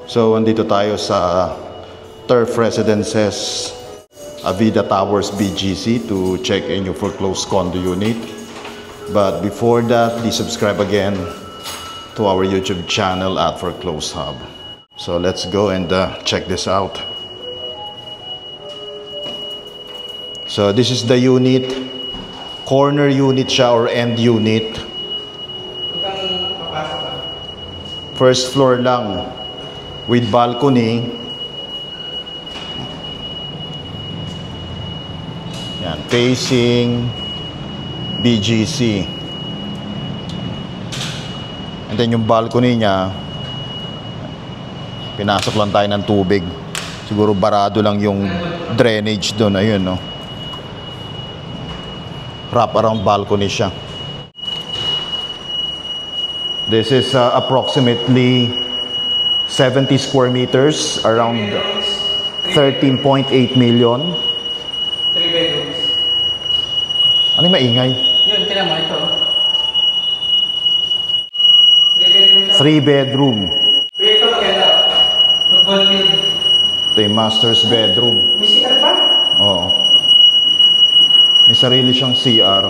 So, andito tayo sa Turf Residences Avida Towers BGC to check in your foreclosed condo unit. But before that, please subscribe again to our YouTube channel at Foreclosed Hub. So let's go and check this out. So this is the unit. Corner unit siya or end unit. First floor lang with balcony. Yan, facing BGC. And then yung balcony niya, pinasok lang tayo ng tubig. Siguro barado lang yung drainage doon. Ayun, no? Wrap around balcony siya. This is approximately 70 square meters, around 13.8 million. 3 bedrooms. Ano yung maingay? Yun, kailan mo ito. 3 bedroom. Ito maganda. Football field. Ito yung master's bedroom. May CR pa? Oo. May sarili siyang CR.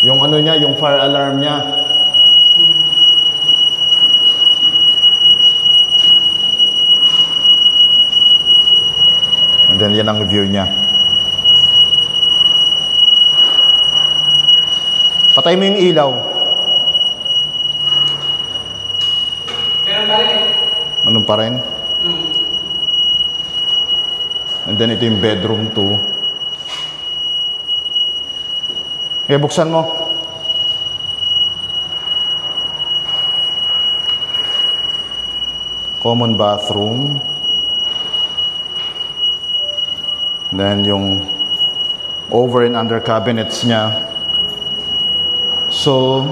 Yung ano niya, yung fire alarm niya. And then yan ang view niya. Patay mo yung ilaw. Meron pa rin. Anong pa rin? And then ito yung bedroom 2. Kaya buksan mo. Common bathroom. Then yung over and under cabinets niya. So,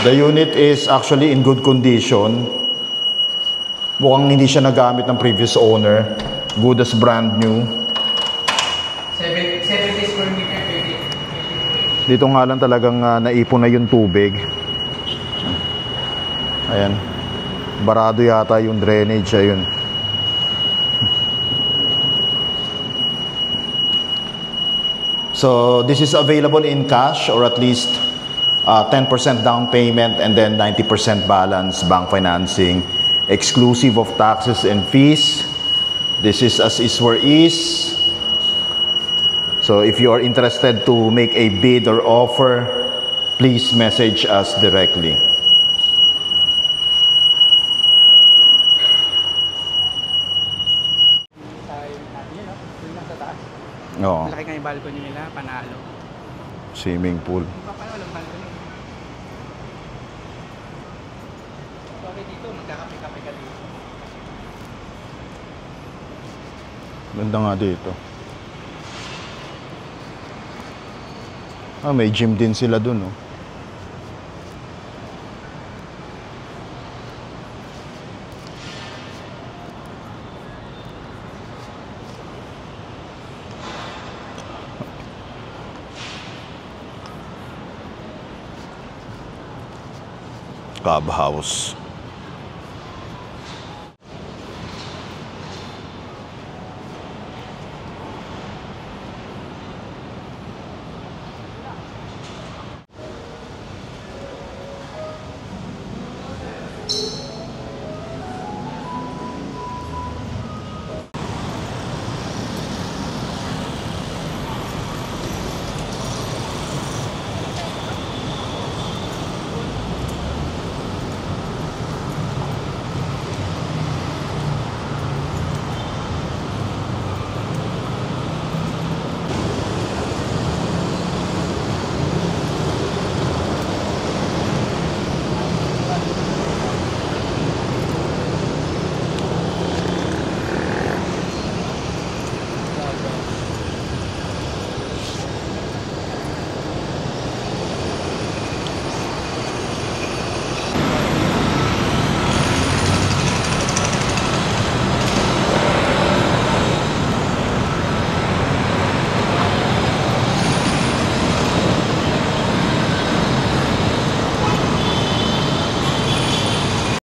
the unit is actually in good condition. Mukhang hindi siya nagamit ng previous owner. Good as brand new. 70 square meter. Dito nga lang talagang naipon na yung tubig. Ayan. Barado yata yung drainage. Ayun. So, this is available in cash or at least 10% down payment and then 90% balance bank financing, exclusive of taxes and fees. This is as is where is. So if you are interested to make a bid or offer, please message us directly. Oo. Malaki nga yung balcony nila, panalo. Swimming pool. Paano walang balcony? Okay dito, magkakape-kape ka dito. Ganda nga dito. May gym din sila dun, oh. Clubhouse.